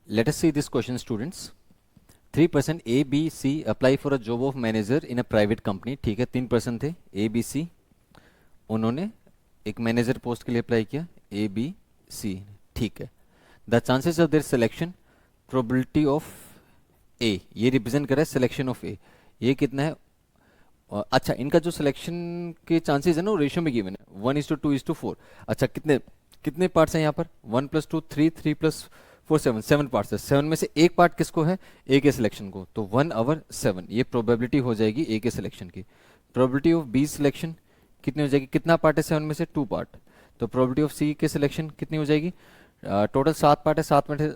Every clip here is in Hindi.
Let us see this question, students. 3 person A, B, C apply for a job of manager in a private company. ठीक है, 3 person थे A, B, C. उन्होंने एक मैनेजर पोस्ट के लिए अप्लाई किया A, B, C. ठीक है. The chances of their selection, probability of A, ये रिप्रेजेंट कर रहा है सिलेक्शन ऑफ A. ये कितना है? अच्छा, इनका जो सिलेक्शन के चांसेस है ना, वो रेशियो में गिवन है 1:2:4. अच्छा, कितने कितने पार्ट्स हैं यहाँ पर? 1 + 2 3, 3 + 4 7, 7 पार्ट्स है. 7 में से एक पार्ट किसको है? ए के सिलेक्शन को. तो 1/7 ये प्रोबेबिलिटी हो जाएगी ए के सिलेक्शन की. प्रोबेबिलिटी ऑफ बी सिलेक्शन कितनी हो जाएगी? कितना पार्ट है 7 में से? 2 पार्ट. तो प्रोबेबिलिटी ऑफ सी के सिलेक्शन कितनी हो जाएगी? टोटल 7 पार्ट है,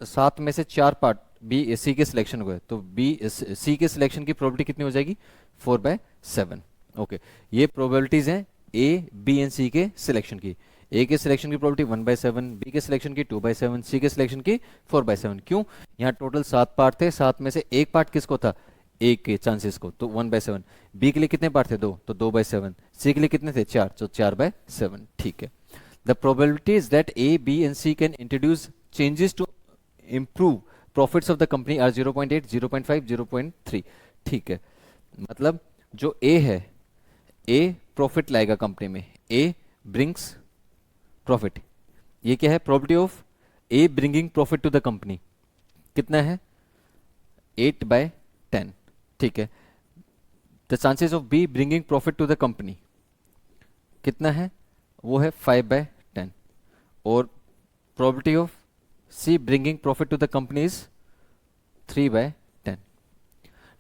7 में से 4 पार्ट बी सी के सिलेक्शन को है. तो बी सी के सिलेक्शन की प्रोबेबिलिटी कितनी हो जाएगी? 4/7. ओके, ये प्रोबेबिलिटीज हैं ए, बी एंड सी के सिलेक्शन की. ए के सिलेक्शन की प्रोबेबिलिटी 1/7, बी के सिलेक्शन की 2/7, सी के सिलेक्शन की 4/7. क्यों? यहाँ टोटल 7 पार्ट थे, 7 में से एक पार्ट किसको था? ए के चांसेस को, तो 1/7. बी के लिए कितने पार्ट थे? 2, तो 2/7. सी के लिए कितने थे? 4, तो 4/7. ठीक है. The probability is that A, B and C can introduce changes to improve profits of the company are 0.8, 0.5, 0.3. ठीक है, मतलब जो ए है, ए प्रॉफिट लाएगा कंपनी में. A brings profit. ये क्या है? Probability of A bringing profit to the company कितना है? 8/10. ठीक है. The chances of B bringing profit to the company कितना है? वो है 5/10. और probability of C bringing profit to the company is 3/10.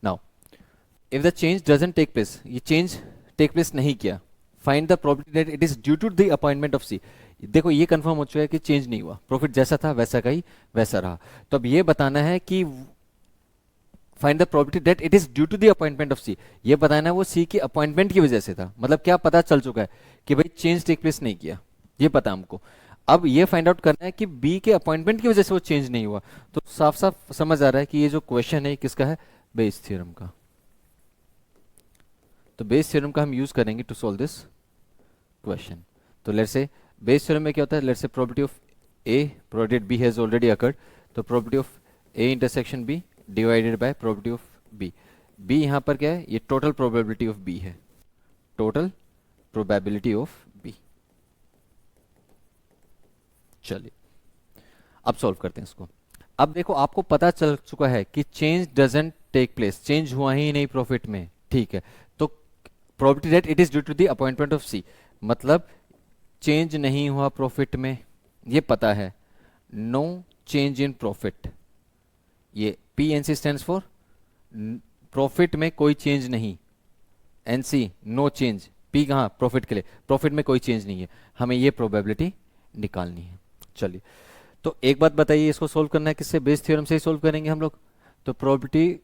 Now if the change doesn't take place, ये चेंज टेक प्लेस नहीं किया, find the probability that it is due to the appointment of सी. देखो, ये कंफर्म हो चुका है कि चेंज नहीं हुआ, प्रॉफिट जैसा था वैसा का ही वैसा रहा. तो अब ये बताना है कि find the probability that it is due to the appointment of C. ये बताना है वो सी की अपॉइंटमेंट की वजह से था. मतलब क्या पता चल चुका है कि भाई चेंज टेक प्लेस नहीं किया, ये पता हमको. अब ये फाइंड आउट करना है कि बी के अपॉइंटमेंट की वजह से वो चेंज नहीं हुआ. तो साफ साफ समझ आ रहा है कि ये जो क्वेश्चन है किसका है? बेस थ्योरम का. तो बेस थ्योरम का हम यूज करेंगे टू सॉल्व दिस क्वेश्चन. तो लेट्स से बेस थ्योरम में क्या होता है? Let's say probability of A, probability B has already occurred. तो probability of A intersection B divided by probability of B. B यहाँ पर क्या है? ये टोटल प्रोबेबिलिटी ऑफ बी है. Total probability of B. चलिए अब सॉल्व करते हैं इसको. अब देखो, आपको पता चल चुका है कि change doesn't take place, change हुआ ही नहीं प्रॉफिट में. ठीक है, तो probability that it is due to the appointment of C, मतलब चेंज नहीं हुआ प्रॉफिट में, ये पता है. नो चेंज इन प्रॉफिट, ये P N C stands for profit में कोई चेंज नहीं. N C no change. P कहाँ? प्रॉफिट के लिए. प्रॉफिट में कोई चेंज नहीं है. हमें ये प्रोबेबिलिटी निकालनी है. चलिए, तो एक बात बताइए, इसको सोल्व करना है किससे? बेस थ्योरम से ही सोल्व करेंगे हम लोग. तो प्रोबेबिलिटी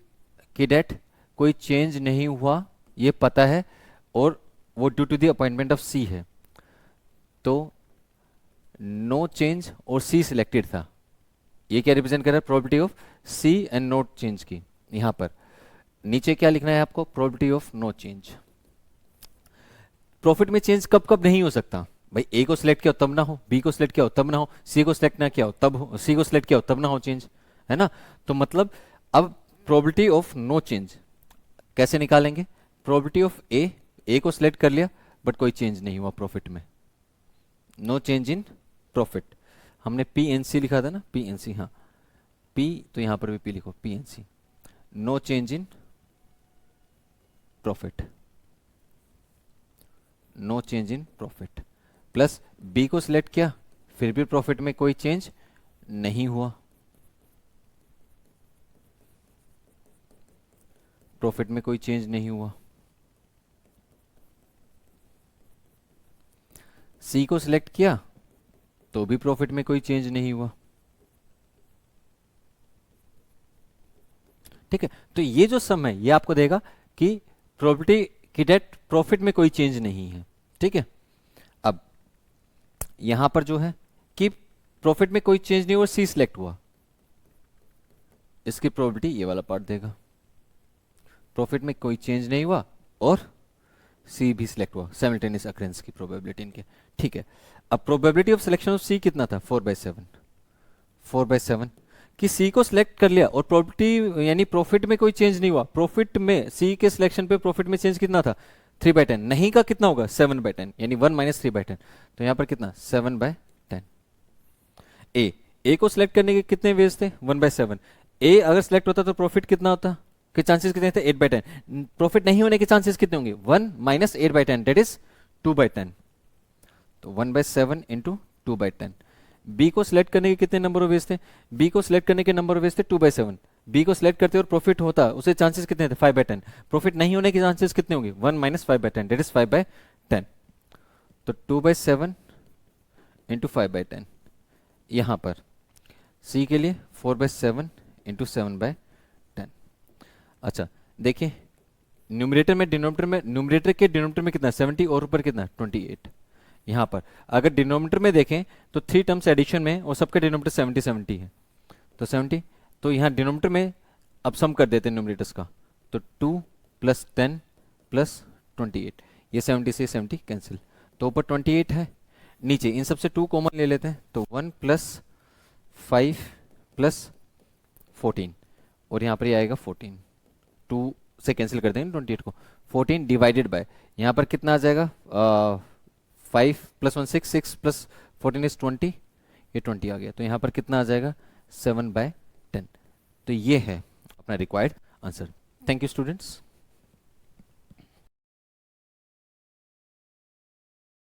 की डेट कोई चेंज नहीं हुआ ये पता है, और वो due to the appointment of C है. तो नो चेंज और सी सिलेक्टेड था. ये क्या रिप्रेजेंट कर रहा है? Probability of C and no change की. यहां पर नीचे क्या लिखना है आपको? Probability of no change. Profit में चेंज कब कब नहीं हो सकता भाई? ए को सिलेक्ट किया हो तब ना हो, बी को सिलेक्ट किया हो तब ना हो, सी को सिलेक्ट ना किया हो तब हो, सी को सिलेक्ट किया हो तब ना हो चेंज, है ना? तो मतलब अब प्रोबेबिलिटी ऑफ नो चेंज कैसे निकालेंगे? प्रोबेबिलिटी ऑफ ए को सिलेक्ट कर लिया बट कोई चेंज नहीं हुआ प्रॉफिट में. No change in profit. हमने पी एन सी लिखा था ना, पी एन सी. हाँ, पी, तो यहां पर भी पी लिखो, P N C. No change in profit, no change in profit. Plus B को सिलेक्ट किया, फिर भी प्रॉफिट में कोई चेंज नहीं हुआ. प्रॉफिट में कोई चेंज नहीं हुआ. सी को सिलेक्ट किया तो भी प्रॉफिट में कोई चेंज नहीं हुआ. ठीक है, तो ये जो सम है ये आपको देगा कि प्रोबेबिलिटी की डेट प्रॉफिट में कोई चेंज नहीं है. ठीक है, अब यहां पर जो है कि प्रॉफिट में कोई चेंज नहीं हुआ, सी सिलेक्ट हुआ, इसकी प्रोबेबिलिटी ये वाला पार्ट देगा. प्रॉफिट में कोई चेंज नहीं हुआ और सी भी सिलेक्ट हुआ, साइमल्टेनियस अकरेंस की प्रोबेबिलिटी इनके. ठीक है, अब प्रोबेबिलिटी ऑफ सिलेक्शन ऑफ सी कितना था? 4/7. 4/7 कि सी को सिलेक्ट कर लिया और प्रॉपर्टी यानी प्रॉफिट में कोई चेंज नहीं हुआ, प्रॉफिट में सी के सिलेक्शन पे प्रॉफिट में चेंज कितना था 3/10, नहीं का कितना होगा 7/10 यानी 1 माइनस 3/10, तो यहाँ पर कितना 7/10। ए को सिलेक्ट करने के कितने वेज थे 1/7, ए अगर सिलेक्ट होता तो प्रॉफिट कितना होता, के चांसेस कितने थे 8/10, प्रॉफिट नहीं होने के चांसेस कितने होंगे 1 माइनस 8/10 दैट इज 2/10, तो 1/7 इंटू 2/10। बी को सिलेक्ट करने के कितने नंबर ऑफ वेज थे, बी को सिलेक्ट करने के नंबर ऑफ वेज थे 2/7, बी को सिलेक्ट करते और प्रॉफिट होता उसे चांसेस कितने थे 5/10, प्रॉफिट नहीं होने के चांसेस कितने होंगे 1 माइनस 5/10 दैट इज 5/10, तो 2/7 इंटू 5/10। यहाँ पर सी के लिए 4/7 इंटू 7/10। अच्छा देखिए न्यूमरेटर में डिनोमिनेटर में, न्यूमरेटर के डिनोमिनेटर में कितना 70 और ऊपर कितना 28। यहाँ पर अगर डिनोमिनेटर में देखें तो 3 टर्म्स एडिशन में और सबके डिनोमिनेटर 70 है, तो 70, तो यहाँ डिनोमिनेटर में अब सम कर देते हैं न्यूमरेटर्स का, तो 2 + 10 + 28, ये 70 से 70 कैंसिल, तो ऊपर 28 है, नीचे इन सबसे 2 कॉमन ले लेते हैं, तो 1 + 5 + 14 और यहाँ पर ये आएगा 14, 2 से कैंसिल कर देंगे 28 को, 14 डिवाइडेड बाय यहाँ पर कितना आ जाएगा 5 + 1 6, 6 + 14 इज 20, ये 20 आ गया, तो यहाँ पर कितना आ जाएगा 7/10। तो ये है अपना required answer. Thank you students.